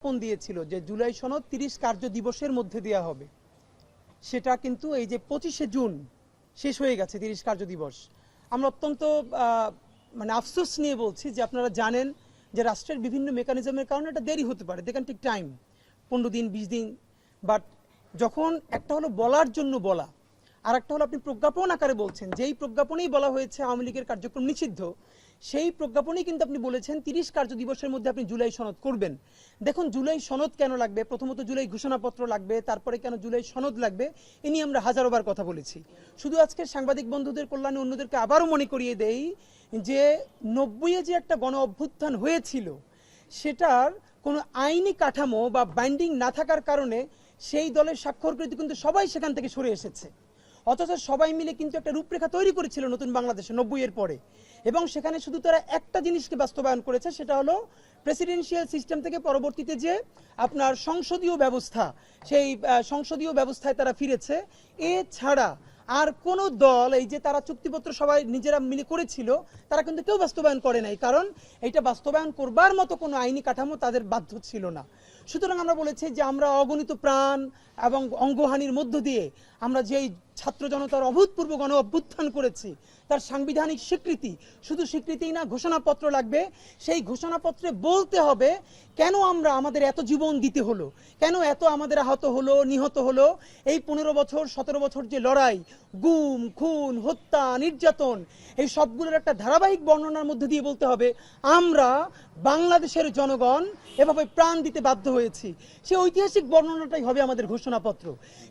প্রজ্ঞাপন দিয়েছিল যে জুলাই সনদ ৩০ কার্য দিবসের মধ্যে দেওয়া হবে, সেটা কিন্তু এই যে ২৫শে জুন শেষ হয়ে গেছে ৩০ কার্য দিবস। আমরা অত্যন্ত মানে আফসোস নিয়ে বলছি যে আপনারা জানেন যে রাষ্ট্রের বিভিন্ন মেকানিজমের কারণে এটা দেরি হতে পারে, দে ক্যান টেক টাইম, ১৫ দিন ২০ দিন। বাট যখন একটা হলো বলার জন্য বলা, আর একটা হলো আপনি প্রজ্ঞাপন আকারে বলছেন, যেই প্রজ্ঞাপনেই বলা হয়েছে আওয়ামী লীগের কার্যক্রম নিষিদ্ধ, সেই প্রজ্ঞাপনেই কিন্তু আপনি বলেছেন ৩০ কার্য দিবসের মধ্যে আপনি জুলাই সনদ করবেন। দেখুন জুলাই সনদ কেন লাগবে, প্রথমত জুলাই ঘোষণাপত্র লাগবে, তারপরে কেন জুলাই সনদ লাগবে, এ নিয়ে আমরা হাজারোবার কথা বলেছি। শুধু আজকে সাংবাদিক বন্ধুদের কল্যাণে অন্যদেরকে আবারও মনে করিয়ে দেই যে ৯০-এ যে একটা গণ অভ্যুত্থান হয়েছিল, সেটার কোনো আইনি কাঠামো বা বাইন্ডিং না থাকার কারণে সেই দলের স্বাক্ষরকৃত কিন্তু সবাই সেখান থেকে সরে এসেছে। অথচ সবাই মিলে কিন্তু একটা রূপরেখা তৈরি করেছিল নতুন বাংলাদেশে ৯০-এর পরে, এবং সেখানে শুধু তারা একটা জিনিসকে বাস্তবায়ন করেছে, সেটা হলো প্রেসিডেন্সিয়াল সিস্টেম থেকে পরবর্তীতে যে আপনার সংসদীয় ব্যবস্থা, সেই সংসদীয় ব্যবস্থায় তারা ফিরেছে। এছাড়া আর কোনো দল এই যে তারা চুক্তিপত্র সবাই নিজেরা মিলে করেছিল, তারা কিন্তু কেউ বাস্তবায়ন করে নাই, কারণ এইটা বাস্তবায়ন করবার মতো কোনো আইনি কাঠামো তাদের বাধ্য ছিল না। সুতরাং আমরা বলেছি যে আমরা অগণিত প্রাণ এবং অঙ্গহানির মধ্য দিয়ে আমরা যেই ছাত্র জনতার অভূতপূর্ব গণ অভ্যুত্থান করেছি, তার সাংবিধানিক স্বীকৃতি, শুধু স্বীকৃতিই না, ঘোষণাপত্র লাগবে। সেই ঘোষণাপত্রে বলতে হবে কেন আমরা আমাদের এত জীবন দিতে হলো, কেন এত আমাদের আহত হলো, নিহত হলো। এই ১৫ বছর ১৭ বছর যে লড়াই, গুম খুন হত্যা নির্যাতন, এই সবগুলোর একটা ধারাবাহিক বর্ণনার মধ্যে দিয়ে বলতে হবে আমরা বাংলাদেশের জনগণ এভাবে প্রাণ দিতে বাধ্য হয়েছি। সেই ঐতিহাসিক বর্ণনাটাই হবে আমাদের ঘোষণাপত্র।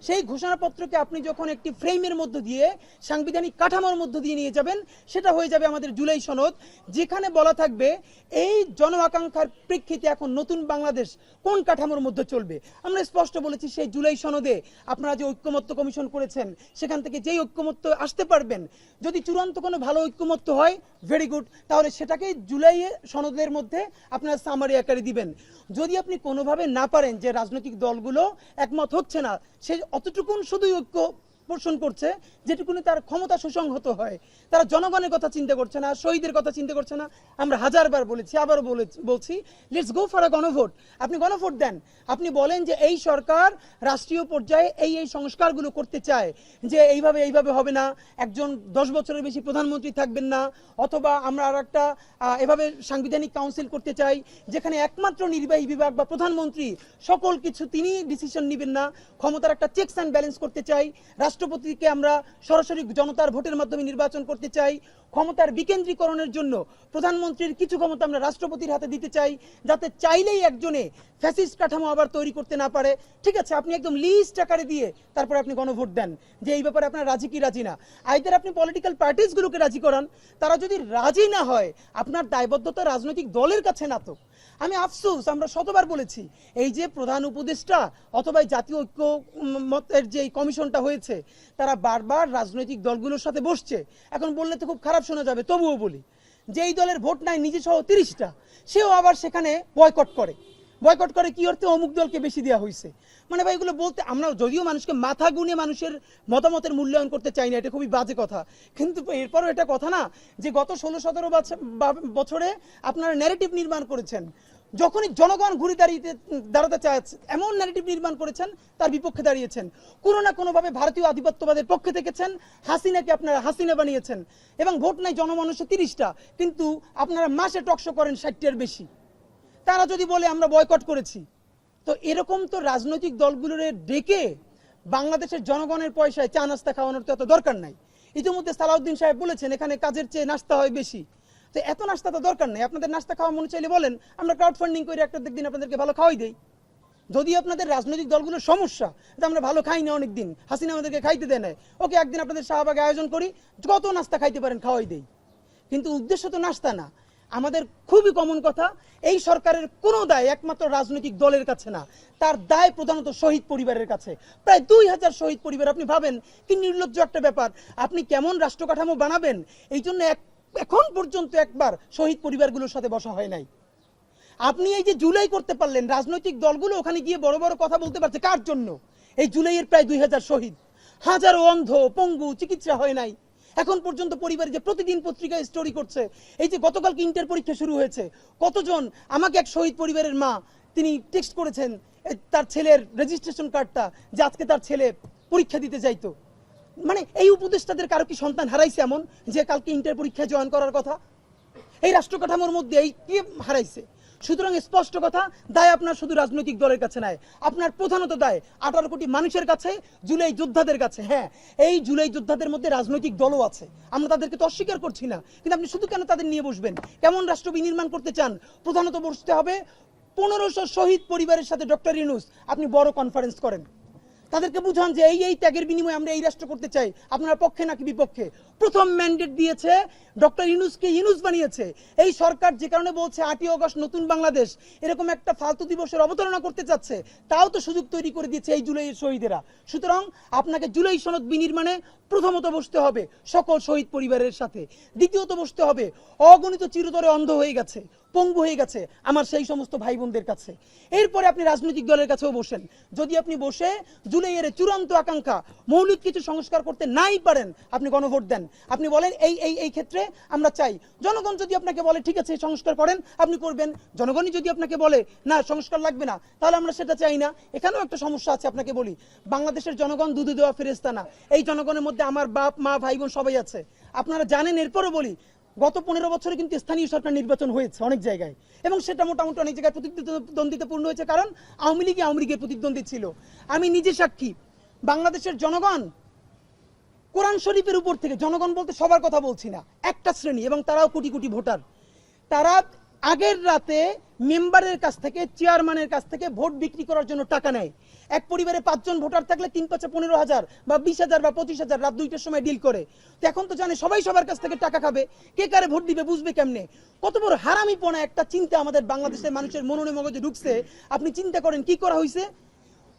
সেই ঘোষণাপত্রকে আপনি যখন একটি ফ্রেমের মধ্য দিয়ে, সাংবিধানিক কাঠামোর মধ্য দিয়ে নিয়ে যাবেন, সেটা হয়ে যাবে আমাদের জুলাই সনদ, যেখানে বলা থাকবে এই জন আকাঙ্ক্ষার প্রেক্ষিতে এখন নতুন বাংলাদেশ কোন কাঠামোর মধ্যে চলবে। আমরা স্পষ্ট বলেছি সেই জুলাই সনদে আপনারা যে ঐক্যমত্য কমিশন করেছেন, সেখান থেকে যেই ঐক্যমত্য আসতে পারবেন, যদি চূড়ান্ত কোনো ভালো ঐক্যমত্য হয় ভেরি গুড, তাহলে সেটাকেই জুলাই সনদের মধ্যে আপনারা সামারি আকারে দিবেন। যদি আপনি কোনোভাবে না পারেন যে রাজনৈতিক দলগুলো একমত হচ্ছে না, সে অতটুকুন শুধুই ঐক্য পোষণ করছে যেটুকুনি তার ক্ষমতা সুসংহত হয়, তারা জনগণের কথা চিন্তা করছে না, শহীদের কথা চিন্তা করছে না। আমরা হাজারবার বলেছি, আবারও বলছি, লেটস গো ফর আ গণভোট। আপনি গণভোট দেন, আপনি বলেন যে এই সরকার রাষ্ট্রীয় পর্যায়ে এই সংস্কারগুলো করতে চায়, যে এইভাবে হবে না, একজন ১০ বছরের বেশি প্রধানমন্ত্রী থাকবেন না, অথবা আমরা আর একটা এভাবে সাংবিধানিক কাউন্সিল করতে চাই যেখানে একমাত্র নির্বাহী বিভাগ বা প্রধানমন্ত্রী সকল কিছু তিনি ডিসিশন নেবেন না, ক্ষমতার একটা চেকস অ্যান্ড ব্যালেন্স করতে চাই, রাষ্ট্রপতিকে আমরা সরাসরি জনতার ভোটের মাধ্যমে নির্বাচন করতে চাই, ক্ষমতার বিকেন্দ্রীকরণের জন্য প্রধানমন্ত্রীর কিছু ক্ষমতা আমরা রাষ্ট্রপতির হাতে দিতে চাই, যাতে চাইলেই একজনে ফ্যাসিস্ট কাঠামো আবার তৈরি করতে না পারে। ঠিক আছে, আপনি একদম লিস্ট আকারে দিয়ে তারপরে আপনি গণভোট দেন যে এই ব্যাপারে আপনারা রাজি কি রাজি না। আইদার আপনি পলিটিক্যাল পার্টিসগুলোকে রাজি করান, তারা যদি রাজি না হয় আপনার দায়বদ্ধতা রাজনৈতিক দলের কাছে না। তো আমি আফসোস, আমরা শতবার বলেছি, এই যে প্রধান উপদেষ্টা অথবা জাতীয় ঐক্য মতের যে কমিশনটা হয়েছে, তারা বারবার রাজনৈতিক দলগুলোর সাথে বসছে। এখন বললে তো খুব খারাপ শোনা যাবে, তবুও বলি, যে এই দলের ভোট নাই নিজে সহ ৩০টা, সেও আবার সেখানে বয়কট করে কি অর্থে, অমুক দলকে বেশি দেওয়া হয়েছে। মানে ভাই এগুলো বলতে, আমরা যদিও মানুষকে মাথা গুনে মানুষের মতামতের মূল্যায়ন করতে চাই না, এটা খুবই বাজে কথা, কিন্তু এরপরও এটা কথা না যে গত ১৬-১৭ বছরে আপনারা ন্যারেটিভ নির্মাণ করেছেন, যখনই জনগণ ঘুরে দাঁড়াতে চাচ্ছে এমন ন্যারেটিভ নির্মাণ করেছেন, তার বিপক্ষে দাঁড়িয়েছেন, কোনো না কোনোভাবে ভারতীয় আধিপত্যবাদের পক্ষে থেকেছেন, হাসিনাকে আপনারা হাসিনা বানিয়েছেন, এবং ভোট নাই জনমানুষে ৩০টা, কিন্তু আপনারা মাসে টকশো করেন ৬০টার বেশি। তারা যদি বলে আমরা বয়কট করেছি, তো এরকম তো রাজনৈতিক দলগুলোর ডেকে বাংলাদেশের জনগণের পয়সায় চা নাস্তা খাওয়ানোর তো এত দরকার নাই। ইতিমধ্যে সালাউদ্দিন সাহেব বলেছেন এখানে কাজের চেয়ে নাস্তা হয় বেশি, তো এত নাস্তা তো দরকার নেই। আপনাদের নাস্তা খাওয়া মনে চাইলে বলেন, আমরা ক্রাউড ফান্ডিং করে একটা দিন আপনাদেরকে ভালো খাওয়াই দেই। যদি আপনাদের রাজনৈতিক দলগুলোর সমস্যা যে আমরা ভালো খাই না অনেকদিন, হাসিনা আমাদেরকে খাইতে দেয় না, ওকে একদিন আপনাদের শাহবাগে আয়োজন করি, কত নাস্তা খাইতে পারেন খাওয়াই দেই। কিন্তু উদ্দেশ্য তো নাস্তা না। আমাদের খুবই কমন কথা, এই সরকারের কোনো দায় একমাত্র রাজনৈতিক দলের কাছে না, তার দায় প্রধানত শহীদ পরিবারের কাছে। প্রায় ২০০০ শহীদ পরিবার, আপনি ভাবেন কি নির্লজ্জ একটা ব্যাপার, আপনি কেমন রাষ্ট্র কাঠামো বানাবেন, এই জন্য এখন পর্যন্ত একবার শহীদ পরিবারগুলোর সাথে বসা হয় নাই। আপনি এই যে জুলাই করতে পারলেন, রাজনৈতিক দলগুলো ওখানে গিয়ে বড় বড় কথা বলতে পারছে কার জন্য, এই জুলাইয়ের প্রায় ২০০০ শহীদ, হাজারো অন্ধ পঙ্গু, চিকিৎসা হয় নাই, এখন পর্যন্ত পরিবারে যে প্রতিদিন পত্রিকায় স্টোরি করছে, এই যে গতকালকে ইন্টার পরীক্ষা শুরু হয়েছে, কতজন, আমাকে এক শহীদ পরিবারের মা তিনি টেক্সট করেছেন তার ছেলের রেজিস্ট্রেশন কার্ডটা, যে আজকে তার ছেলে পরীক্ষা দিতে যাইতো। মানে এই উপদেষ্টাদের কারো কি সন্তান হারাইছে এমন যে কালকে ইন্টার পরীক্ষায় জয়েন করার কথা? এই রাষ্ট্র কাঠামোর মধ্যে এই কি হারাইছে? সুতরাং স্পষ্ট কথা, দায় আপনার শুধু রাজনৈতিক দলের কাছে নয়, আপনার প্রধানত দায় 18 কোটি মানুষের কাছে, জুলাই যোদ্ধাদের কাছে। হ্যাঁ, এই জুলাই যোদ্ধাদের মধ্যে রাজনৈতিক দলও আছে, আমরা তাদেরকে তো অস্বীকার করছি না, কিন্তু আপনি শুধু কেন তাদের নিয়ে বসবেন? কেমন রাষ্ট্র বিনির্মাণ করতে চান? প্রধানত বসতে হবে 1500 শহীদ পরিবারের সাথে ডক্টর ইউনূস আপনি বড় কনফারেন্স করেন, তাদেরকে বুঝান যে এই ত্যাগের বিনিময়ে আমরা এই রাষ্ট্র করতে চাই, আপনারা পক্ষে নাকি বিপক্ষে। প্রথম ম্যান্ডেট দিয়েছে ডক্টর ইউনূসকে, ইউনূস বানিয়েছে এই সরকার। যে কারণে বলছে 8ই আগস্ট নতুন বাংলাদেশ এরকম একটা ফালতু দিবসের অবতারণা করতে চাচ্ছে, তাও তো সুযোগ তৈরি করে দিয়েছে এই জুলাইয়ের শহীদেরা। সুতরাং আপনাকে জুলাই সনদ বিনির্মাণে প্রথমত বসতে হবে সকল শহীদ পরিবারের সাথে, দ্বিতীয়ত বসতে হবে অগণিত চিরতরে অন্ধ হয়ে গেছে, পঙ্গু হয়ে গেছে আমার সেই সমস্ত ভাই বোনদের কাছে। এরপরে আপনি রাজনৈতিক দলের কাছেও বসেন। যদি আপনি বসে জুলাইয়ের চূড়ান্ত আকাঙ্ক্ষা মৌলিক কিছু সংস্কার করতে নাই পারেন, আপনি গণভোট দেন, আপনি বলেন এই ক্ষেত্রে আমরা চাই। জনগণ যদি আপনাকে বলে ঠিক আছে সংস্কার করেন, আপনি করবেন। জনগণই যদি আপনাকে বলে না সংস্কার লাগবে না, তাহলে আমরা সেটা চাই না। এখানেও একটা সমস্যা আছে, আপনাকে বলি, বাংলাদেশের জনগণ দুধে দেওয়া ফেরেশতা না। এই জনগণের মধ্যে আমার বাপ মা ভাই বোন সবাই আছে, আপনারা জানেন। এরপরও বলি, গত 15 বছরে কিন্তু স্থানীয় সরকার নির্বাচন হয়েছে অনেক জায়গায়, এবং সেটা মোটামুটি অনেক জায়গায় প্রতিদ্বন্দ্বিতাপূর্ণ হয়েছে, কারণ আওয়ামী লীগের প্রতিদ্বন্দ্বী ছিল। আমি নিজে সাক্ষী, বাংলাদেশের জনগণ কোরআন শরীফের উপর থেকে, জনগণ বলতে সবার কথা বলছি না, একটা শ্রেণী, এবং তারাও কোটি কোটি ভোটার, তারা আগের রাতে মেম্বারের কাছ থেকে, চেয়ারম্যানের কাছ থেকে ভোট বিক্রি করার জন্য টাকা নেয়। এক পরিবারে 5 জন ভোটার থাকলে 3-5-15,000 বা 20,000 বা 25,000 রাত 2টার সময় ডিল করে। তো এখন তো জানে সবাই সবার কাছ থেকে টাকা খাবে, কে কারে ভোট দিবে বুঝবে কেমনে? কত বড় হারামিপনা একটা চিন্তা আমাদের বাংলাদেশের মানুষের মননে মগজে ঢুকছে। আপনি চিন্তা করেন কি করা হয়েছে।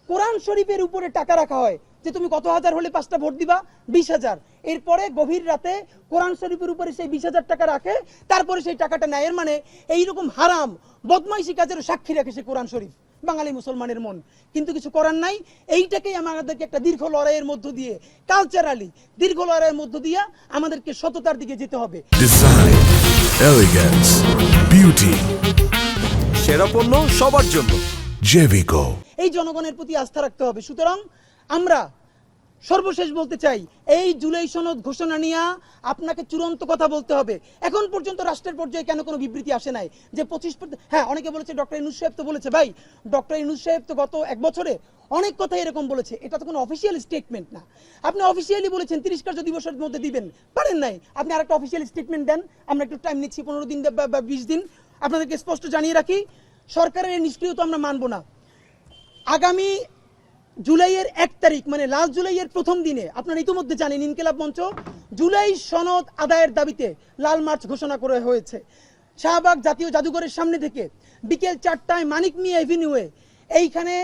কোরআন শরীফের উপরে টাকা রাখা হয় যে তুমি কত হাজার হলে 5টা ভোট দিবা, 20,000। এরপরে গভীর রাতে কোরআন শরীফের উপরে সেই 20,000 টাকা রাখে, তারপরে সেই টাকাটা নেয়। এর মানে এইরকম হারাম বদমাইশি কাজের সাক্ষী রাখে সে কোরআন শরীফ, বাঙালি মুসলমানের মন। কিন্তু কিছু করার নাই। এইটাকেই আমাদেরকে একটা দীর্ঘ লড়াইয়ের মধ্য দিয়ে, কালচারালি দীর্ঘ লড়াইয়ের মধ্য দিয়ে আমাদেরকে সততার দিকে যেতে হবে। ডিজাইন, এলিগেন্স, বিউটি, সেরা পণ্য সবার জন্য জেভিকো। এই জনগণের প্রতি আস্থা রাখতে হবে। সুতরাং আমরা সর্বশেষ বলতে চাই, এই জুলাই সনদ ঘোষণা নিয়ে আপনাকে চূড়ান্ত কথা বলতে হবে। এখন পর্যন্ত রাষ্ট্রের পর্যায়ে কেন কোনো বিবৃতি আসে নাই যে 25%? হ্যাঁ, অনেকে বলেছে ডক্টর ইউনূস সাহেব তো বলেছে। ভাই, ডক্টর ইউনূস সাহেব তো গত 1 বছরে অনেক কথা এরকম বলেছে, এটা তো কোনো অফিসিয়াল স্টেটমেন্ট না। আপনি অফিসিয়ালি বলেছেন 30 কার্য দিবসের মধ্যে দিবেন, পারেন নাই। আপনি আরেকটা অফিসিয়াল স্টেটমেন্ট দেন, আমরা একটু টাইম নিচ্ছি, 15 দিন বা 20 দিন। আপনাদেরকে স্পষ্ট জানিয়ে রাখি, সরকারের এই নিষ্ক্রিয়তা আমরা মানব না। আগামী জুলাইয়ের 1 তারিখ মানে লাস্ট জুলাইয়ের প্রথম দিনে আপনারা ইতিমধ্যে জানেন ইনকিলাব মঞ্চ জুলাই সনদ আদায়ের দাবিতে লাল মার্চ ঘোষণা করা হয়েছে। শাহবাগ জাতীয় জাদুঘরের সামনে থেকে বিকেল 4টায় মানিক মিয়া এভিনিউয়ে, এইখানে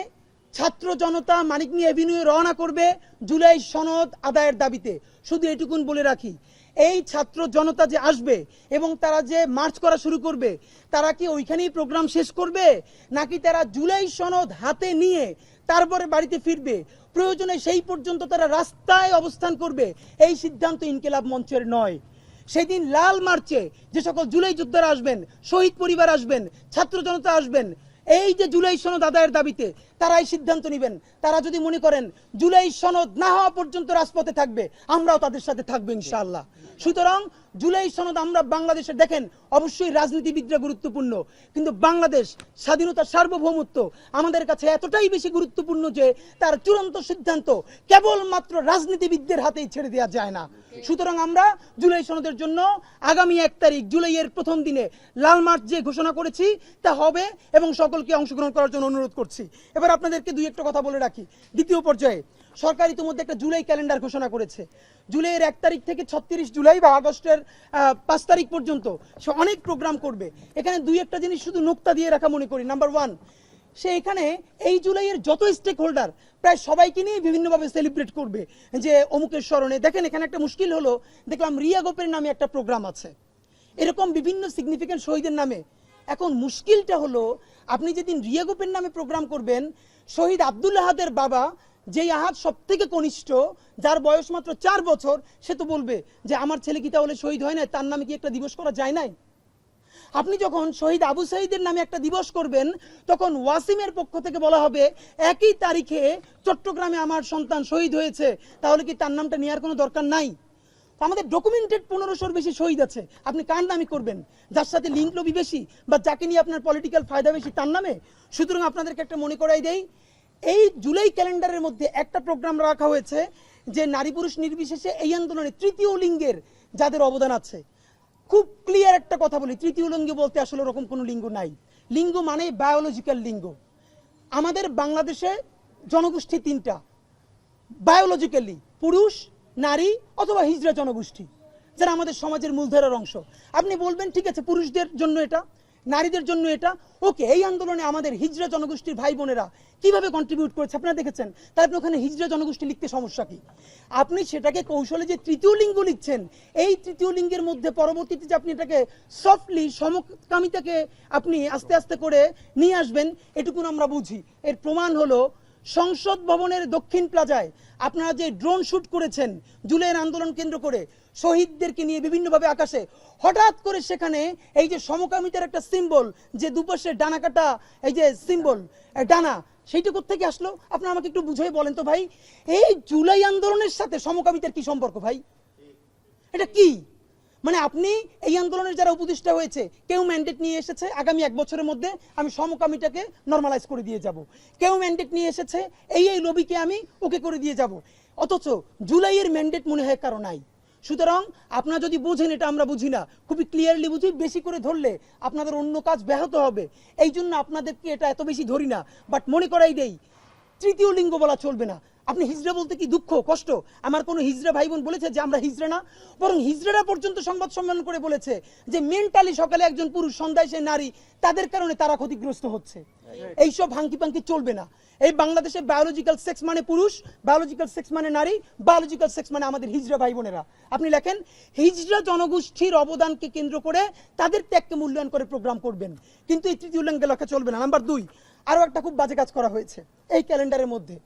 ছাত্র জনতা মানিক মিয়া এভিনিউয়ে রওনা করবে জুলাই সনদ আদায়ের দাবিতে। শুধু এটুকুন বলে রাখি, এই ছাত্র জনতা যে আসবে এবং তারা যে মার্চ করা শুরু করবে, তারা কি ওইখানেই প্রোগ্রাম শেষ করবে, নাকি তারা জুলাই সনদ হাতে নিয়ে তারপরে বাড়িতে ফিরবে? প্রয়োজনে সেই পর্যন্ত তারা রাস্তায় অবস্থান করবে, এই সিদ্ধান্ত ইনকিলাব মঞ্চের নয়। সেদিন লাল মার্চে যে সকল জুলাই যোদ্ধারা আসবেন, শহীদ পরিবার আসবেন, ছাত্র জনতা আসবেন, এই যে জুলাই সনদ আদায়ের দাবিতে তারাই সিদ্ধান্ত নেবেন। তারা যদি মনে করেন জুলাই সনদ না হওয়া পর্যন্ত রাজপথে থাকবে, আমরাও তাদের সাথে থাকবো ইনশাআল্লাহ। সুতরাং জুলাই সনদ আমরা বাংলাদেশে, দেখেন অবশ্যই রাজনীতিবিদরা গুরুত্বপূর্ণ, কিন্তু বাংলাদেশ স্বাধীনতার সার্বভৌমত্ব আমাদের কাছে এতটাই বেশি গুরুত্বপূর্ণ যে তার চূড়ান্ত সিদ্ধান্ত কেবলমাত্র রাজনীতিবিদদের হাতেই ছেড়ে দেওয়া যায় না। সুতরাং আমরা জুলাই সনদের জন্য আগামী 1 তারিখ জুলাইয়ের প্রথম দিনে লাল মার্চ যে ঘোষণা করেছি তা হবে, এবং সকলকে অংশগ্রহণ করার জন্য অনুরোধ করছি। এবার আপনাদেরকে 2-1টা কথা বলে রাখি। দ্বিতীয় পর্যায়ে সরকার ইতিমধ্যে একটা জুলাই ক্যালেন্ডার ঘোষণা করেছে। জুলাইয়ের 1 তারিখ থেকে 36 জুলাই বা আগস্টের 5 তারিখ পর্যন্ত সে অনেক প্রোগ্রাম করবে। এখানে 2-1টা জিনিস শুধু নোক্তা দিয়ে রাখা মনে করি। নাম্বার 1, সে এখানে এই জুলাইয়ের যত স্টেক হোল্ডার প্রায় সবাইকে নিয়ে বিভিন্নভাবে সেলিব্রেট করবে যে অমুকের স্মরণে। দেখেন এখানে একটা মুশকিল হলো, দেখলাম রিয়া গোপের নামে একটা প্রোগ্রাম আছে, এরকম বিভিন্ন সিগনিফিকেন্ট শহীদের নামে। এখন মুশকিলটা হলো, আপনি যেদিন রিয়া গোপের নামে প্রোগ্রাম করবেন, শহীদ আব্দুল আহাদের বাবা, যেই আহাদ সব থেকে কনিষ্ঠ, যার বয়স মাত্র 4 বছর, সে তো বলবে যে আমার ছেলে কি তাহলে শহীদ হয় না, তার নামে কি একটা দিবস করা যায় নাই? আপনি যখন শহীদ আবু সাঈদের নামে একটা দিবস করবেন, তখন ওয়াসিমের পক্ষ থেকে বলা হবে একই তারিখে চট্টগ্রামে আমার সন্তান শহীদ হয়েছে, তাহলে কি তার নামটা নেওয়ার কোনো দরকার নাই? আমাদের ডকুমেন্টেড 1500-র বেশি শহীদ আছে, আপনি কার নামে করবেন? যার সাথে লিঙ্ক লবি বেশি বা যাকে নিয়ে আপনার পলিটিক্যাল ফায়দা বেশি তার নামে? সুতরাং আপনাদেরকে একটা মনে করাই দেই, এই জুলাই ক্যালেন্ডারের মধ্যে একটা প্রোগ্রাম রাখা হয়েছে যে নারী পুরুষ নির্বিশেষে এই আন্দোলনে তৃতীয় লিঙ্গের যাদের অবদান আছে। খুব ক্লিয়ার একটা কথা বলি, তৃতীয় লিঙ্গ বলতে আসলে ওরকম কোনো লিঙ্গ নাই। লিঙ্গ মানে বায়োলজিক্যাল লিঙ্গ। আমাদের বাংলাদেশে জনগোষ্ঠী তিনটা, বায়োলজিক্যালি পুরুষ, নারী অথবা হিজড়া জনগোষ্ঠী, যারা আমাদের সমাজের মূলধারার অংশ। আপনি বলবেন ঠিক আছে, পুরুষদের জন্য এটা, নারীদের জন্য এটা, ওকে। এই আন্দোলনে আমাদের হিজড়া জনগোষ্ঠীর ভাই বোনেরা কিভাবে কন্ট্রিবিউট করেছে আপনারা দেখেছেন, তাই আপনি ওখানে হিজড়া জনগোষ্ঠী লিখতে সমস্যা কি? আপনি সেটাকে কৌশলে যে তৃতীয় লিঙ্গ লিখছেন, এই তৃতীয় লিঙ্গের মধ্যে পরবর্তীতে যে আপনি এটাকে সফটলি সমকামিতাকে আপনি আস্তে আস্তে করে নিয়ে আসবেন, এটুকুন আমরা বুঝি। এর প্রমাণ হলো সংসদ ভবনের দক্ষিণ প্লাজায় আপনারা যে ড্রোন শুট করেছেন জুলাইয়ের আন্দোলন কেন্দ্র করে শহীদদেরকে নিয়ে বিভিন্নভাবে আকাশে, হঠাৎ করে সেখানে এই যে সমকামিতার একটা সিম্বল, যে দুপাশে ডানা কাটা এই যে সিম্বল ডানা, সেইটা কোত্থেকে আসলো? আপনারা আমাকে একটু বুঝিয়ে বলেন তো ভাই, এই জুলাই আন্দোলনের সাথে সমকামিতার কি সম্পর্ক ভাই? এটা কি মানে? আপনি এই আন্দোলনের যারা উপদেষ্টা হয়েছে, কেউ ম্যান্ডেট নিয়ে এসেছে আগামী 1 বছরের মধ্যে আমি সমকামিতাকে নর্মালাইজ করে দিয়ে যাব, কেউ ম্যান্ডেট নিয়ে এসেছে এই লবিকে আমি ওকে করে দিয়ে যাব, অথচ জুলাইয়ের ম্যান্ডেট মনে হয় কারো নাই। সুতরাং আপনারা যদি বোঝেন, এটা আমরা বুঝি না, খুবই ক্লিয়ারলি বুঝি, বেশি করে ধরলে আপনাদের অন্য কাজ ব্যাহত হবে, এই জন্য আপনাদেরকে এটা এত বেশি ধরি না। বাট মনে করাই দেই, তৃতীয় লিঙ্গ বলা চলবে না। আপনি হিজড়া বলতে কি দুঃখ কষ্ট? আমার কোনো হিজড়া ভাই বোন বলেছে যে আমরা হিজড়া না, বরং হিজড়ারা পর্যন্ত সংবাদ সম্মেলন করে বলেছে যে মেন্টালি সকালে একজন পুরুষ, সন্ধ্যায় সে নারী, তাদের কারণে তারা ক্ষতিগ্রস্ত হচ্ছে। এইসব ভাঙ্কি পাঙ্কি চলবে না। এই বাংলাদেশে বায়োলজিক্যাল সেক্স মানে পুরুষ, বায়োলজিক্যাল সেক্স মানে নারী, বায়োলজিক্যাল সেক্স মানে আমাদের হিজড়া ভাই বোনেরা। আপনি লেখেন হিজড়া জনগোষ্ঠীর অবদানকে কেন্দ্র করে তাদের ত্যাগকে মূল্যায়ন করে প্রোগ্রাম করবেন, কিন্তু এই তৃতীয় লিঙ্গে লেখা চলবে না। নাম্বার 2, আরো একটা খুব বাজে কাজ করা হয়েছে এই ক্যালেন্ডারের মধ্যে।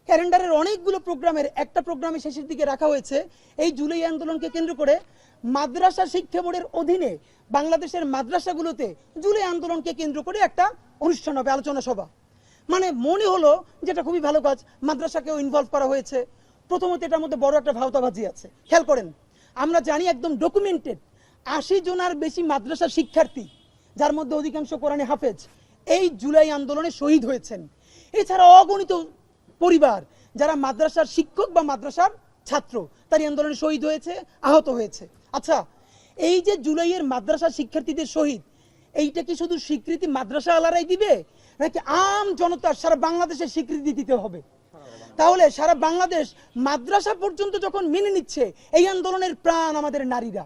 ক্যালেন্ডারের অনেকগুলো প্রোগ্রামের একটা প্রোগ্রামে শেষের দিকে রাখা হয়েছে এই জুলাই আন্দোলনকে কেন্দ্র করে মাদ্রাসা শিক্ষা বোর্ডের অধীনে বাংলাদেশের মাদ্রাসাগুলোতে জুলাই আন্দোলনকে কেন্দ্র করে একটা অনুষ্ঠান হবে, আলোচনা সভা। মানে মনে হলো যেটা খুবই ভালো কাজ, মাদ্রাসাকেও ইনভলভ করা হয়েছে। প্রথমত এটার মধ্যে বড় একটা ভাওতাবাজি আছে। খেয়াল করেন, আমরা জানি একদম ডকুমেন্টেড 80 জনের বেশি মাদ্রাসা শিক্ষার্থী, যার মধ্যে অধিকাংশ কোরআনে হাফেজ, এই জুলাই আন্দোলনে শহীদ হয়েছেন। এছাড়া অগণিত পরিবার যারা মাদ্রাসার শিক্ষক বা মাদ্রাসার ছাত্র, তার এই আন্দোলনে শহীদ হয়েছে, আহত হয়েছে। আচ্ছা, এই যে জুলাইয়ের মাদ্রাসা শিক্ষার্থীদের শহীদ, এইটা কি শুধু স্বীকৃতি মাদ্রাসা আলারাই দিবে, নাকি আম জনতার সারা বাংলাদেশের স্বীকৃতি দিতে হবে? তাহলে সারা বাংলাদেশ মাদ্রাসা পর্যন্ত যখন মেনে নিচ্ছে এই আন্দোলনের প্রাণ আমাদের নারীরা,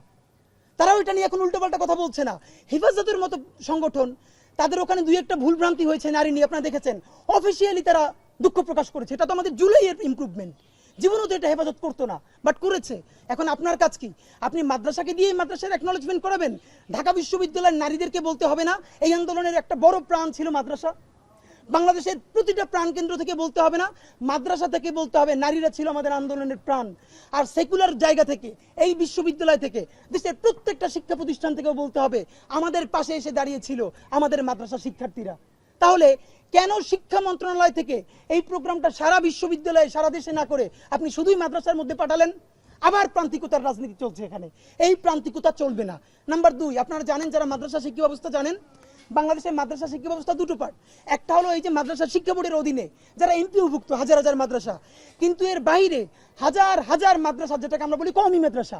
তারাও এটা নিয়ে এখন উল্টোপাল্টা কথা বলছে না। হেফাজতের মতো সংগঠন, তাদের ওখানে 2-1টা ভুলভ্রান্তি হয়েছে নারী নিয়ে, আপনারা দেখেছেন, অফিসিয়ালি তারা দুঃখ প্রকাশ করেছে। এটা তো আমাদের জুলাইয়ের ইমপ্রুভমেন্ট, জীবনও তো এটা হেফাজত করতো না, বাট করেছে। এখন আপনার কাজ কি? আপনি মাদ্রাসাকে দিয়ে মাদ্রাসার অ্যাকনলেজমেন্ট করাবেন? ঢাকা বিশ্ববিদ্যালয়ের নারীদেরকে বলতে হবে না এই আন্দোলনের একটা বড় প্রাণ ছিল মাদ্রাসা? বাংলাদেশের প্রতিটা প্রাণ কেন্দ্র থেকে বলতে হবে না, মাদ্রাসা থেকে বলতে হবে নারীরা ছিল আমাদের আন্দোলনের প্রাণ? আর সেকুলার জায়গা থেকে, এই বিশ্ববিদ্যালয় থেকে, দেশের প্রত্যেকটা শিক্ষা প্রতিষ্ঠান থেকেও বলতে হবে আমাদের পাশে এসে দাঁড়িয়েছিল আমাদের মাদ্রাসা শিক্ষার্থীরা। তাহলে কেন শিক্ষা মন্ত্রণালয় থেকে এই প্রোগ্রামটা সারা বিশ্ববিদ্যালয়ে, সারা দেশে না করে আপনি শুধুই মাদ্রাসার মধ্যে পাঠালেন? আবার প্রান্তিকতার রাজনীতি চলছে এখানে, এই প্রান্তিকতা চলবে না। নাম্বার 2, আপনারা জানেন, যারা মাদ্রাসা শিক্ষা ব্যবস্থা জানেন, বাংলাদেশের মাদ্রাসা শিক্ষা ব্যবস্থা দুটো পার্ট। একটা হলো এই যে মাদ্রাসা শিক্ষা বোর্ডের অধীনে যারা এমপিওভুক্ত হাজার হাজার মাদ্রাসা, কিন্তু এর বাইরে হাজার হাজার মাদ্রাসা, যেটাকে আমরা বলি কওমি মাদ্রাসা,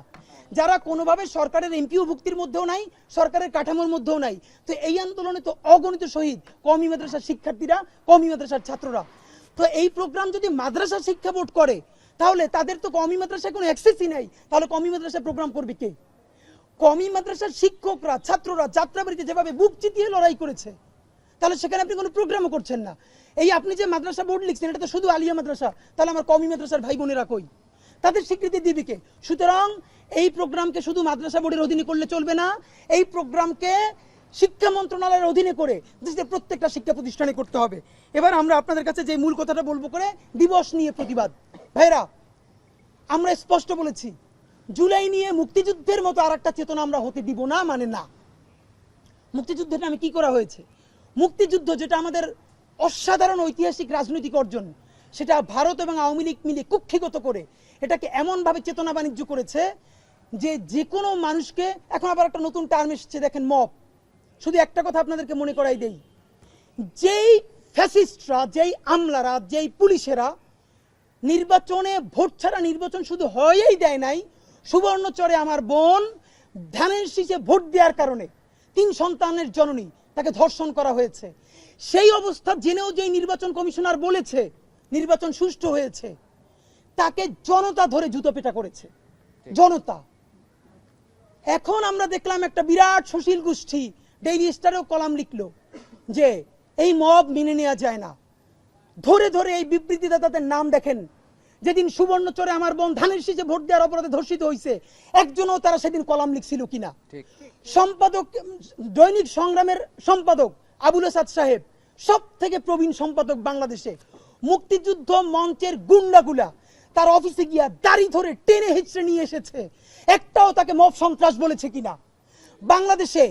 যারা কোনোভাবে সরকারের এমপিওভুক্তির মধ্যেও নাই, সরকারের কাঠামোর মধ্যেও নাই। তো এই আন্দোলনে তো অগণিত শহীদ কওমি মাদ্রাসার শিক্ষার্থীরা, কওমি মাদ্রাসার ছাত্ররা। তো এই প্রোগ্রাম যদি মাদ্রাসা শিক্ষা বোর্ড করে, তাহলে তাদের তো কওমি মাদ্রাসায় কোনো অ্যাক্সেসই নাই, তাহলে কওমি মাদ্রাসায় প্রোগ্রাম করবে কে? কওমি মাদ্রাসার শিক্ষকরা, ছাত্ররা যাত্রাবাড়িতে যেভাবে বুক চিতিয়ে লড়াই করেছে, তাহলে সেখানে আপনি কোনো প্রোগ্রামও করছেন না। এই আপনি যে মাদ্রাসা বোর্ড লিখছেন, এটা তো শুধু আলিয়া মাদ্রাসা, তাহলে আমার কওমি মাদ্রাসার ভাই বোনেরা কই? তাদের স্বীকৃতি দিবে কে? সুতরাং এই প্রোগ্রামকে শুধু মাদ্রাসা বোর্ডের অধীনে করলে চলবে না, এই প্রোগ্রামকে শিক্ষা মন্ত্রণালয়ের অধীনে করে দেশের প্রত্যেকটা শিক্ষা প্রতিষ্ঠানে করতে হবে। এবার আমরা আপনাদের কাছে যে মূল কথাটা বলবো করে দিবস নিয়ে প্রতিবাদ। ভাইরা, আমরা স্পষ্ট বলেছি, জুলাই নিয়ে মুক্তিযুদ্ধের মতো আর একটা চেতনা আমরা হতে দিব না, মানে না। মুক্তিযুদ্ধের নামে কি করা হয়েছে? মুক্তিযুদ্ধ যেটা আমাদের অসাধারণ ঐতিহাসিক রাজনৈতিক অর্জন, সেটা ভারত এবং আওয়ামী লীগ মিলে কুক্ষিগত করে এটাকে এমনভাবে চেতনা বাণিজ্য করেছে যে যে কোনো মানুষকে, এখন আবার একটা নতুন টার্ম এসেছে দেখেন, মব। শুধু একটা কথা আপনাদেরকে মনে করাই দেই, যেই ফ্যাসিস্টরা, যেই আমলারা, যেই পুলিশেরা নির্বাচনে ভোট ছাড়া নির্বাচন শুধু হয়েই দেয় নাই, সুবর্ণচরে আমার বোন ধানের শীষে ভোট দেওয়ার কারণে 3 সন্তানের জননী, তাকে ধর্ষণ করা হয়েছে। সেই অবস্থা জেনেও যে নির্বাচন কমিশনার বলেছে নির্বাচন সুষ্ঠু হয়েছে, তাকে জনতা ধরে জুতো পেটা করেছে, জনতা। এখন আমরা দেখলাম একটা বিরাট সুশীল গোষ্ঠী ডেইলি স্টারেও কলাম লিখলো যে এই মব মেনে নেওয়া যায় না। ধরে ধরে এই বিবৃতিদাতাদের নাম দেখেন, যেদিন সুবর্ণচরে আমার বোন ধানের শীষে ভোট দেওয়ার অপরাধে ধর্ষিত হয়েছে, একজনও তারা সেদিন কলাম লিখছিল কিনা। সম্পাদক, দৈনিক সংগ্রামের সম্পাদক আবুল আসাদ সাহেব, সব থেকে প্রবীণ সম্পাদক বাংলাদেশে, মুক্তিযুদ্ধ মঞ্চের গুন্ডাগুলা তার অফিসে গিয়া দাড়ি ধরে টেনে হিচড়ে নিয়ে এসেছে, একটাও তাকে মব সন্ত্রাস বলেছে কিনা। বাংলাদেশে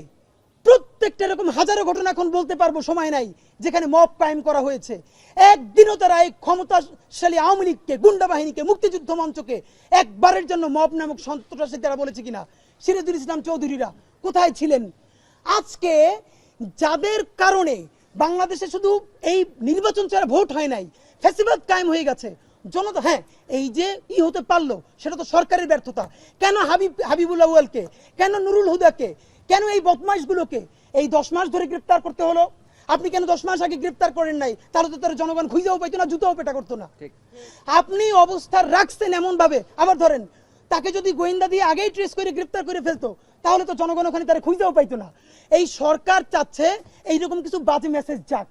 প্রত্যেকটা এরকম হাজারো ঘটনা এখন বলতে পারবো, সময় নাই, যেখানে মব কায়েম করা হয়েছে। একদিনও তারা এই ক্ষমতাশালী আওয়ামী লীগকে, গুন্ডা বাহিনীকে, মুক্তিযুদ্ধ মঞ্চকে একবারের জন্য মব নামক সন্ত্রাসী তারা বলেছে কিনা। সিরাজুল ইসলাম চৌধুরীরা কোথায় ছিলেন? আজকে যাদের কারণে বাংলাদেশে শুধু এই নির্বাচন ছাড়া ভোট হয় নাই, ফ্যাসিবাদ কায়েম হয়ে গেছে, জনতা, হ্যাঁ এই যে হতে পারলো সেটা তো সরকারের ব্যর্থতা। কেন হাবিবুল্লাহ আউয়ালকে, কেন নুরুল হুদাকে, কেন এই বদমাইশগুলোকে এই 10 মাস ধরে গ্রেফতার করতে হলো? আপনি কেন 10 মাস আগে গ্রেফতার করেন নাই? তাহলে তো তারা জনগণ খুঁজেও পাইতো না, জুতাও পেটা করতো না। আপনি অবস্থা রাখছেন এমন ভাবে, আবার ধরেন তাকে যদি গোয়েন্দা দিয়ে আগেই ট্রেস করে গ্রেফতার করে ফেলতো, তাহলে তো জনগণ ওখানে তারা খুঁজেও পাইতো না। এই সরকার চাচ্ছে এইরকম কিছু বাজে মেসেজ যাক।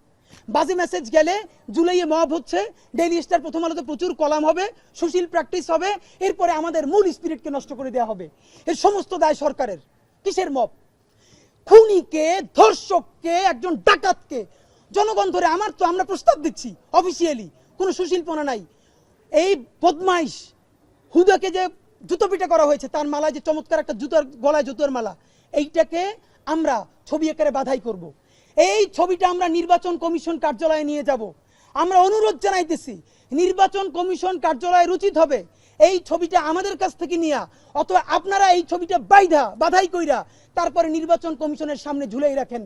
বাজে মেসেজ গেলে জুলাইয়ে মব হচ্ছে, ডেইলি স্টার, প্রথম আলোতে প্রচুর কলাম হবে, সুশীল প্র্যাকটিস হবে, এরপরে আমাদের মূল স্পিরিটকে নষ্ট করে দেওয়া হবে। এই সমস্ত দায় সরকারের। কিসের মব? খুনিকে, ধর্ষককে, একজন ডাকাতকে জনগণ ধরে, আমরা প্রস্তাব দিচ্ছি অফিসিয়ালি, কোনো সুশীলপনা নাই। এই বদমাইশ হুদাকে যে জুতো পিটা করা হয়েছে, তার মালায় যে চমৎকার একটা জুতার গলায় জুতোর মালা, এইটাকে আমরা ছবি আকারে বাধাই করব। এই ছবিটা আমরা নির্বাচন কমিশন কার্যালয়ে নিয়ে যাব। আমরা অনুরোধ জানাইতেছি, নির্বাচন কমিশন কার্যালয়ের উচিত হবে এই ছবিটা আমাদের কাছ থেকে নিয়া, অথবা আপনারা এই ছবিটা বাধাই কইরা তারপরে নির্বাচন কমিশনের সামনে ঝুলাই রাখেন।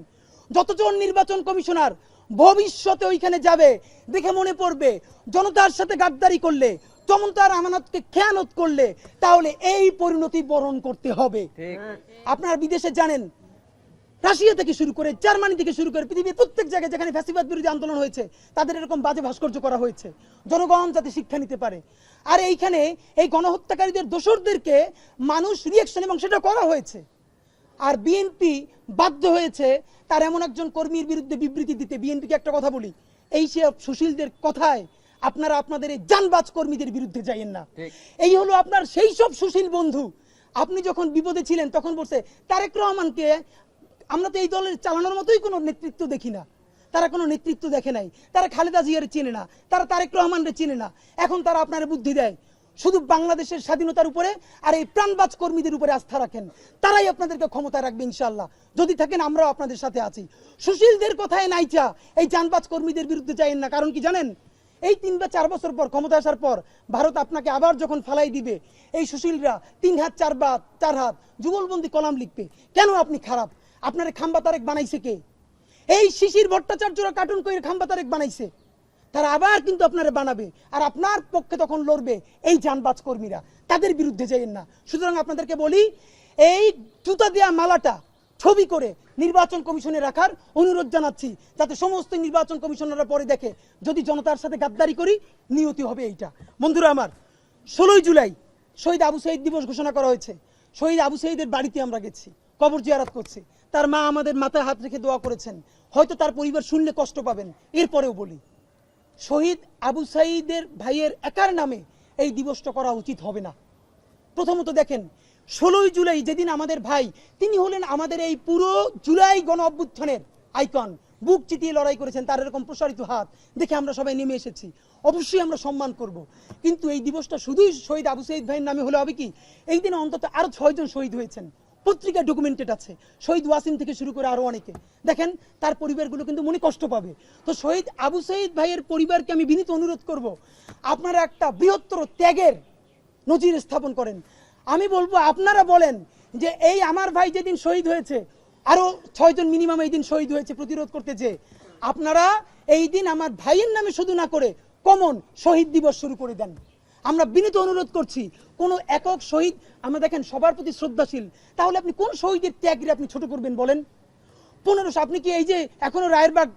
যতজন নির্বাচন কমিশনার ভবিষ্যতে ওইখানে যাবে, দেখে মনে পড়বে জনতার সাথে গাদ্দারি করলে, জনতার আমানতকে খেয়ানত করলে, তাহলে এই পরিণতি বরণ করতে হবে। আপনারা বিদেশে জানেন, রাশিয়া থেকে শুরু করে, জার্মানি থেকে শুরু করে, পৃথিবীর প্রত্যেক জায়গায় যেখানে ফ্যাসিবাদ বিরোধী আন্দোলন হয়েছে, তাদের এরকম বাজে ভাস্কর্য করা হয়েছে, জনগণ যাতে শিক্ষা নিতে পারে। আর এইখানে এই গণহত্যাকারীদের, দোসরদেরকে মানুষ রিয়াকশন, এবং সেটা করা হয়েছে। আর বিএনপি বাধ্য হয়েছে তার এমন একজন কর্মীর বিরুদ্ধে বিবৃতি দিতে। বিএনপিকে একটা কথা বলি, এই সব সুশীলদের কথায় আপনারা আপনাদের এই জানবাজ কর্মীদের বিরুদ্ধে যাইয়েন না। এই হলো আপনার সেই সব সুশীল বন্ধু। আপনি যখন বিপদে ছিলেন তখন বলছে তারেক রহমানকে আমরা তো এই দলের চালানোর মতোই কোনো নেতৃত্ব দেখি না। তারা কোনো নেতৃত্ব দেখে নাই, তারা খালেদা জিয়ার চেনে না, তারা তারেক রহমানরে চেনে না। এখন তারা আপনার বুদ্ধি দেয় শুধু বাংলাদেশের স্বাধীনতার উপরে আর এই প্রাণবাজ কর্মীদের উপরে আস্থা রাখেন, তারাই আপনাদেরকে ক্ষমতায় রাখবে ইনশাআল্লাহ। যদি থাকেন আমরাও আপনাদের সাথে আছি। সুশীলদের কথায় নাইচা এই জানবাজ কর্মীদের বিরুদ্ধে যাইয়েন না। কারণ কি জানেন, এই 3 বা 4 বছর পর ক্ষমতা আসার পর ভারত আপনাকে আবার যখন ফালাই দিবে, এই সুশীলরা 3 হাত 4 হাত যুগলবন্দি কলাম লিখবে। কেন আপনি খারাপ? আপনার খাম্বা তারেক বানাইছে কে? এই শিশির ভট্টাচার্যরা কার্টুন করে খাম্বা তারেক বানাইছে, তারা আবার কিন্তু আপনারা বানাবে, আর আপনার পক্ষে তখন লড়বে এই জানবাজ কর্মীরা। তাদের বিরুদ্ধে যাইয়েন না। সুতরাং আপনাদেরকে বলি, এই জুতা দেয়া মালাটা ছবি করে নির্বাচন কমিশনে রাখার অনুরোধ জানাচ্ছি, যাতে সমস্ত নির্বাচন কমিশনাররা পরে দেখে যদি জনতার সাথে গাদ্দারি করি, নিয়তি হবে এইটা। বন্ধুরা আমার, 16 জুলাই শহীদ আবু সাঈদ দিবস ঘোষণা করা হয়েছে। শহীদ আবু সাঈদের বাড়িতে আমরা গেছি, কবর জিয়ারত করছি। তার মা আমাদের মাথায় হাত রেখে দোয়া করেছেন। হয়তো তার পরিবার শুনলে কষ্ট পাবেন, এরপরেও বলি, শহীদ আবু সাঈদের ভাইয়ের একার নামে এই দিবসটা করা উচিত হবে না। প্রথমত দেখেন, 16 জুলাই যেদিন আমাদের ভাই, তিনি হলেন আমাদের এই পুরো জুলাই গণ অভ্যুত্থানের আইকন। বুক চিতিয়ে লড়াই করেছেন, তার এরকম প্রসারিত হাত দেখে আমরা সবাই নেমে এসেছি। অবশ্যই আমরা সম্মান করব, কিন্তু এই দিবসটা শুধুই শহীদ আবু সাঈদ ভাইয়ের নামে হলে হবে কি? এই দিনে অন্তত আরো 6 জন শহীদ হয়েছেন, পত্রিকা ডকুমেন্টেড আছে, শহীদ ওয়াসিম থেকে শুরু করে আরো অনেকে। দেখেন তার পরিবারগুলো কিন্তু মনে কষ্ট পাবে। তো শহীদ আবু সাঈদ ভাইয়ের পরিবারকে আমি বিনীত অনুরোধ করব, আপনারা একটা বৃহত্তর ত্যাগের নজির স্থাপন করেন। আমি বলবো আপনারা বলেন যে এই আমার ভাই যেদিন শহীদ হয়েছে, আরো 6 জন মিনিমাম এই দিন শহীদ হয়েছে প্রতিরোধ করতে, যে আপনারা এই দিন আমার ভাইয়ের নামে শুধু না করে কমন শহীদ দিবস শুরু করে দেন। আমরা বিনীত অনুরোধ করছি, কোন একক শহীদ, আমরা দেখেন সবার প্রতি শ্রদ্ধাশীল, তাহলে আপনি কোন শহীদের ত্যাগকে আপনি ছোট করবেন বলেন? 1500, আপনি কি এই যে এখনো রায়েরবাগ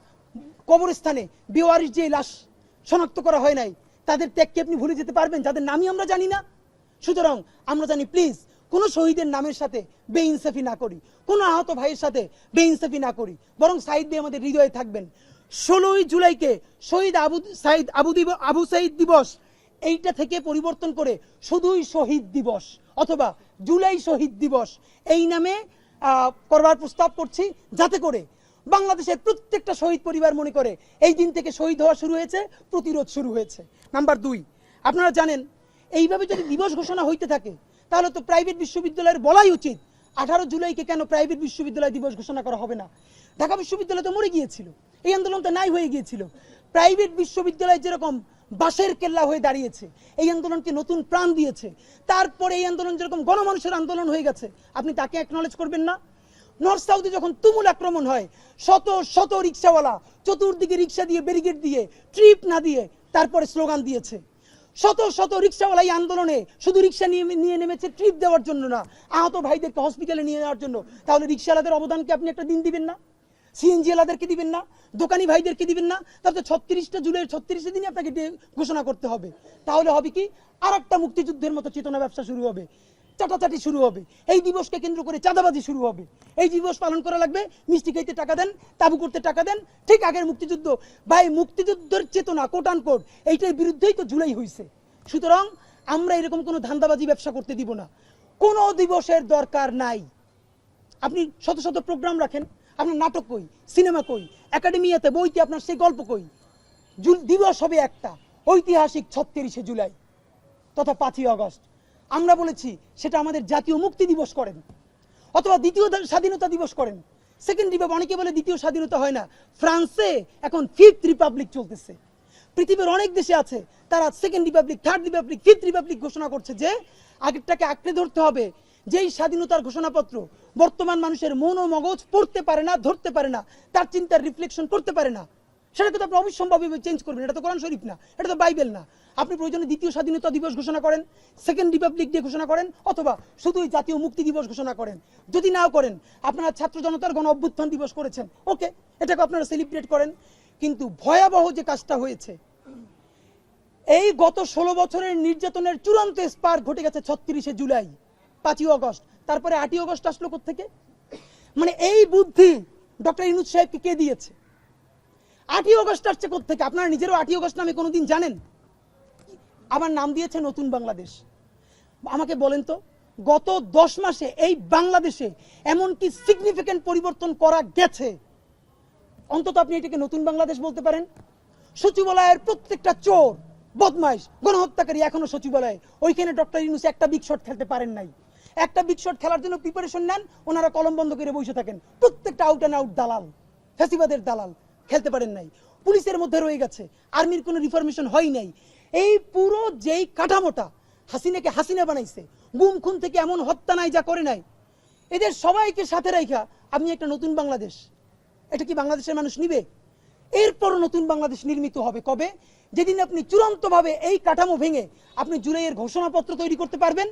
কবরস্থানে বেওয়ারিশ যে লাশ শনাক্ত করা হয় নাই, তাদের ত্যাগকে আপনি ভুলে যেতে পারবেন যাদের নামই আমরা জানি না? সুতরাং আমরা জানি, প্লিজ কোন শহীদের নামের সাথে বেইনসাফি না করি, কোন আহত ভাইয়ের সাথে বেইনসাফি না করি, বরং সাঈদ ভাই আমাদের হৃদয়ে থাকবেন। 16ই জুলাইকে শহীদ আবু সাঈদ দিবস এইটা থেকে পরিবর্তন করে শুধুই শহীদ দিবস অথবা জুলাই শহীদ দিবস এই নামে করবার প্রস্তাব করছি, যাতে করে বাংলাদেশের প্রত্যেকটা শহীদ পরিবার মনে করে এই দিন থেকে শহীদ হওয়া শুরু হয়েছে, প্রতিরোধ শুরু হয়েছে। নাম্বার 2, আপনারা জানেন এইভাবে যদি দিবস ঘোষণা হইতে থাকে তাহলে তো প্রাইভেট বিশ্ববিদ্যালয়ের বলাই উচিত 18 জুলাইকে কেন প্রাইভেট বিশ্ববিদ্যালয় দিবস ঘোষণা করা হবে না? ঢাকা বিশ্ববিদ্যালয় তো মরে গিয়েছিল, এই আন্দোলনটা নাই হয়ে গিয়েছিল। প্রাইভেট বিশ্ববিদ্যালয় যেরকম বাঁশের কেল্লা হয়ে দাঁড়িয়েছে, এই আন্দোলনকে নতুন প্রাণ দিয়েছে, তারপরে এই আন্দোলন যেরকম গণমানুষের আন্দোলন হয়ে গেছে, আপনি তাকে অ্যাকনলেজ করবেন না? নর্থ সাউথে যখন তুমুল আক্রমণ হয়, শত শত রিক্সাওয়ালা চতুর্দিকে রিক্সা দিয়ে ব্যারিকেড দিয়ে ট্রিপ না দিয়ে তারপরে স্লোগান দিয়েছে। শত শত রিক্সাওয়ালা এই আন্দোলনে শুধু রিক্সা নিয়ে নেমেছে ট্রিপ দেওয়ার জন্য না, আহত ভাইদেরকে হসপিটালে নিয়ে যাওয়ার জন্য। তাহলে রিক্সাওয়ালাদের অবদানকে আপনি একটা দিন দিবেন না? সিএনজি ওয়ালাদেরকে দিবেন না? দোকানি ভাইদেরকে দিবেন না? তাহলে 36টা জুলাইয়ের 36 দিনই আপনাকে ঘোষণা করতে হবে। তাহলে হবে কি, আর একটা মুক্তিযুদ্ধের মতো চেতনা ব্যবসা শুরু হবে, চাটাচাটি শুরু হবে, এই দিবসকে কেন্দ্র করে চাঁদাবাজি শুরু হবে। এই দিবস পালন করা লাগবে, মিষ্টি খাইতে টাকা দেন, তাবু করতে টাকা দেন, ঠিক আগের মুক্তিযুদ্ধ। ভাই মুক্তিযুদ্ধের চেতনা কোট আন কোট এইটার বিরুদ্ধেই তো জুলাই হয়েছে। সুতরাং আমরা এরকম কোনো ধান্দাবাজি ব্যবসা করতে দিব না, কোনো দিবসের দরকার নাই। আপনি শত শত প্রোগ্রাম রাখেন, আপনার নাটক কই, সিনেমা কই, একাডেমিয়াতে বইতে আপনার সেই গল্প কই? দিবস হবে একটা, ঐতিহাসিক 36শে জুলাই তথা 5ই আগস্ট। আমরা বলেছি সেটা আমাদের জাতীয় মুক্তি দিবস করেন, অথবা দ্বিতীয় স্বাধীনতা দিবস করেন। সেকেন্ড রিপাবলিক, অনেকে বলে দ্বিতীয় স্বাধীনতা হয় না, ফ্রান্সে এখন 5th রিপাবলিক চলতেছে। পৃথিবীর অনেক দেশে আছে তারা second Republic, third Republic, 5th Republic ঘোষণা করছে, যে আগেরটাকে আঁকড়ে ধরতে হবে। যেই স্বাধীনতার ঘোষণাপত্র বর্তমান মানুষের মন ও মগজ পড়তে পারে না, ধরতে পারে না, তার চিন্তার রিফ্লেকশন করতে পারে না, সেটাকে তো আপনি অবিসম্ভাবীভাবে চেঞ্জ করবেন। এটা তো কোরআন শরীফ না, এটা তো বাইবেল না। আপনি প্রয়োজনে দ্বিতীয় স্বাধীনতা দিবস ঘোষণা করেন, সেকেন্ড রিপাবলিক ডে ঘোষণা করেন, অথবা শুধুই জাতীয় মুক্তি দিবস ঘোষণা করেন। যদি নাও করেন, আপনারা ছাত্র জনতার গণ অভ্যুত্থান দিবস করেছেন, ওকে, এটাকে আপনারা সেলিব্রেট করেন। কিন্তু ভয়াবহ যে কাজটা হয়েছে, এই গত 16 বছরের নির্যাতনের চূড়ান্ত স্পার্ক ঘটে গেছে 36শে জুলাই, 5ই আগস্ট, তারপরে 8ই আগস্ট আসলো কোত্থেকে? মানে এই বুদ্ধি ডক্টর ইউনূস সাহেবকে কে দিয়েছে? 8ই আগস্ট আসছে কোত্থেকে? আপনারা নিজেরও 8ই আগস্ট নামে কোনোদিন জানেন? আবার নাম দিয়েছে নতুন বাংলাদেশ। আমাকে বলেন তো, গত 10 মাসে এই বাংলাদেশে এমন কি সিগনিফিক্যান্ট পরিবর্তন করা গেছে অন্তত আপনি এটাকে নতুন বাংলাদেশ বলতে পারেন? সচিবালয়ের প্রত্যেকটা চোর, বদমাইশ, গণহত্যাকারী এখনো সচিবালয়ে। ওইখানে ডক্টর ইউনূস একটা বিগ শট খেলতে পারেন নাই। একটা বিগ শট খেলার জন্য প্রিপারেশন নেন, ওনারা কলম বন্ধ করে বসে থাকেন। প্রত্যেকটা আউট অ্যান্ড আউট দালাল, ফ্যাসিবাদের দালাল, খেলতে পারেন নাই। পুলিশের মধ্যে রয়ে গেছে, আর্মির কোনো রিফরমেশন হয় নাই। এই পুরো যেই কাঠামোটা হাসিনাকে হাসিনা বানাইছে, গুম খুন থেকে এমন হত্যা নাই যা করে নাই, এদের সবাইকে সাথে রাখা আপনি একটা নতুন বাংলাদেশ, এটা কি বাংলাদেশের মানুষ নিবে? এরপরও নতুন বাংলাদেশ নির্মিত হবে কবে? যেদিন আপনি চূড়ান্তভাবে এই কাঠামো ভেঙে আপনি জুলাইয়ের ঘোষণাপত্র তৈরি করতে পারবেন,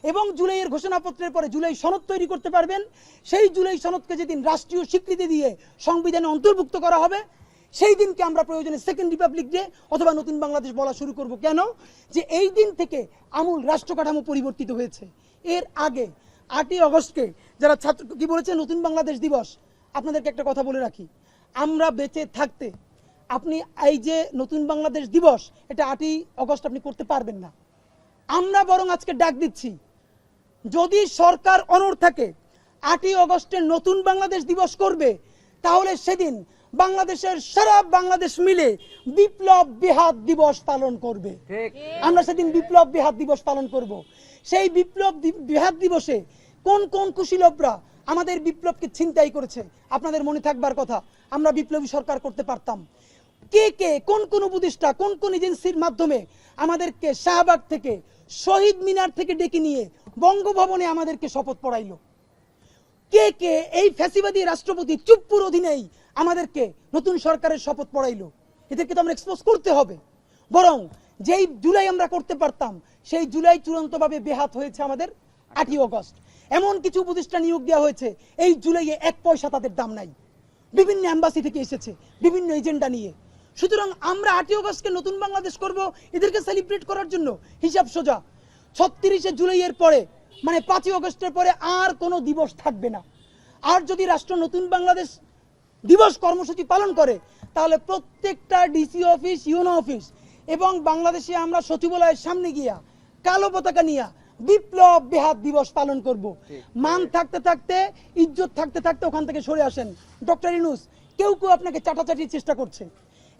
এবং জুলাইয়ের ঘোষণাপত্রের পরে জুলাই সনদ তৈরি করতে পারবেন। সেই জুলাই সনদকে যেদিন রাষ্ট্রীয় স্বীকৃতি দিয়ে সংবিধানে অন্তর্ভুক্ত করা হবে, সেই দিনকে আমরা প্রয়োজনে সেকেন্ড রিপাবলিক ডে অথবা নতুন বাংলাদেশ বলা শুরু করব। কেন? যে এই দিন থেকে আমূল রাষ্ট্র কাঠামো পরিবর্তিত হয়েছে। এর আগে 8ই আগস্টকে যারা ছাত্র কি বলেছে নতুন বাংলাদেশ দিবস, আপনাদেরকে একটা কথা বলে রাখি, আমরা বেঁচে থাকতে আপনি এই যে নতুন বাংলাদেশ দিবস, এটা 8ই আগস্ট আপনি করতে পারবেন না। আমরা বরং আজকে ডাক দিচ্ছি, যদি সরকার অনড় থাকে 8ই আগস্টের নতুন বাংলাদেশ দিবস করবে, তাহলে সেদিন বাংলাদেশের সারা বাংলাদেশ মিলে বিপ্লব বিহাত দিবস পালন করবে। আমরা সেদিন বিপ্লব বিহাত দিবস পালন করব। সেই বিপ্লব বিহাত দিবসে কোন কোন কুশীলবরা আমাদের বিপ্লবকে ছিনতাই করেছে। আপনাদের মনে থাকবার কথা, আমরা বিপ্লবী সরকার করতে পারতাম। কে কে কোন কোন উপদেষ্টা কোন কোন এজেন্সির মাধ্যমে আমাদেরকে শাহবাগ থেকে শহীদ মিনার থেকে ডেকে নিয়ে বঙ্গভবনে আমাদেরকে শপথ পড়াইলো। কে কে এই ফ্যাসিবাদী রাষ্ট্রপতি চুপ্পুর অধীনেই আমাদেরকে নতুন সরকারের শপথ পড়াইলো। এদেরকে তো আমরা এক্সপোজ করতে হবে। বরং যেই জুলাই আমরা করতে পারতাম, সেই জুলাই চূড়ান্তভাবে বেহাত হয়েছে আমাদের 8ই অগস্ট। এমন কিছু উপদেষ্টা নিয়োগ দেওয়া হয়েছে, এই জুলাইয়ে 1 পয়সা তাদের দাম নাই, বিভিন্ন এম্বাসি থেকে এসেছে বিভিন্ন এজেন্ডা নিয়ে। সুতরাং আমরা 8ই অগস্টকে নতুন বাংলাদেশ করব এদেরকে সেলিব্রেট করার জন্য। হিসাব সোজা, 36শে জুলাইয়ের পরে মানে 5ই অগস্টের পরে আর কোনো দিবস থাকবে না। আর যদি রাষ্ট্র নতুন বাংলাদেশ দিবস কর্মসূচি পালন করে, তাহলে প্রত্যেকটা ডিসি অফিস, ইউনো অফিস এবং বাংলাদেশে আমরা সচিবালয়ের সামনে গিয়া কালো পতাকা নিয়ে বিপ্লব বেহাত দিবস পালন করব। মান থাকতে থাকতে, ইজ্জত থাকতে থাকতে ওখান থেকে সরে আসেন। ডক্টর ইউনূস, কেউ কেউ আপনাকে চাটাচাটির চেষ্টা করছে।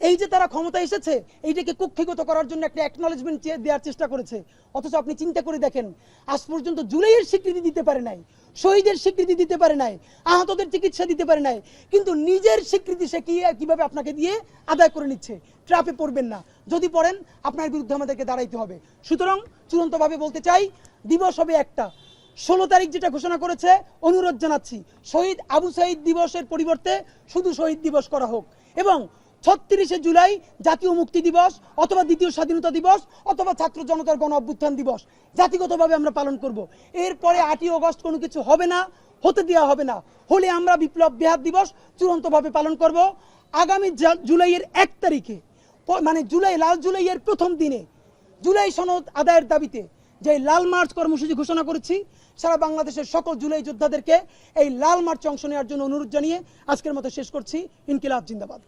এই যে তারা ক্ষমতা এসেছে, এইটাকে কুক্ষিগত করার জন্য একটা অ্যাকনলেজমেন্ট দেওয়ার চেষ্টা করেছে। অথচ আপনি চিন্তা করে দেখেন, আজ পর্যন্ত জুলাইয়ের স্বীকৃতি দিতে পারে নাই, শহীদের স্বীকৃতি দিতে পারে নাই, আহতদের চিকিৎসা দিতে পারে নাই, কিন্তু নিজের স্বীকৃতি সে কিভাবে আপনাকে দিয়ে আদায় করে নিচ্ছে। ট্র্যাপে পড়বেন না, যদি পড়েন আপনার বিরুদ্ধে আমাদেরকে দাঁড়াইতে হবে। সুতরাং চূড়ান্তভাবে বলতে চাই, দিবস হবে একটা। 16 তারিখ যেটা ঘোষণা করেছে, অনুরোধ জানাচ্ছি শহীদ আবু সাঈদ দিবসের পরিবর্তে শুধু শহীদ দিবস করা হোক, এবং 36শে জুলাই জাতীয় মুক্তি দিবস অথবা দ্বিতীয় স্বাধীনতা দিবস অথবা ছাত্র জনতার গণ অভ্যুত্থান দিবস জাতিগতভাবে আমরা পালন করব। এরপরে 8ই অগস্ট কোনো কিছু হবে না, হতে দেওয়া হবে না। হলে আমরা বিপ্লব বেহাত দিবস চূড়ান্তভাবে পালন করব। আগামী জুলাইয়ের 1 তারিখে, মানে লাল জুলাইয়ের প্রথম দিনে জুলাই সনদ আদায়ের দাবিতে যে লাল মার্চ কর্মসূচি ঘোষণা করেছি, সারা বাংলাদেশের সকল জুলাই যোদ্ধাদেরকে এই লাল মার্চে অংশ নেওয়ার জন্য অনুরোধ জানিয়ে আজকের মতো শেষ করছি। ইনকিলাব জিন্দাবাদ।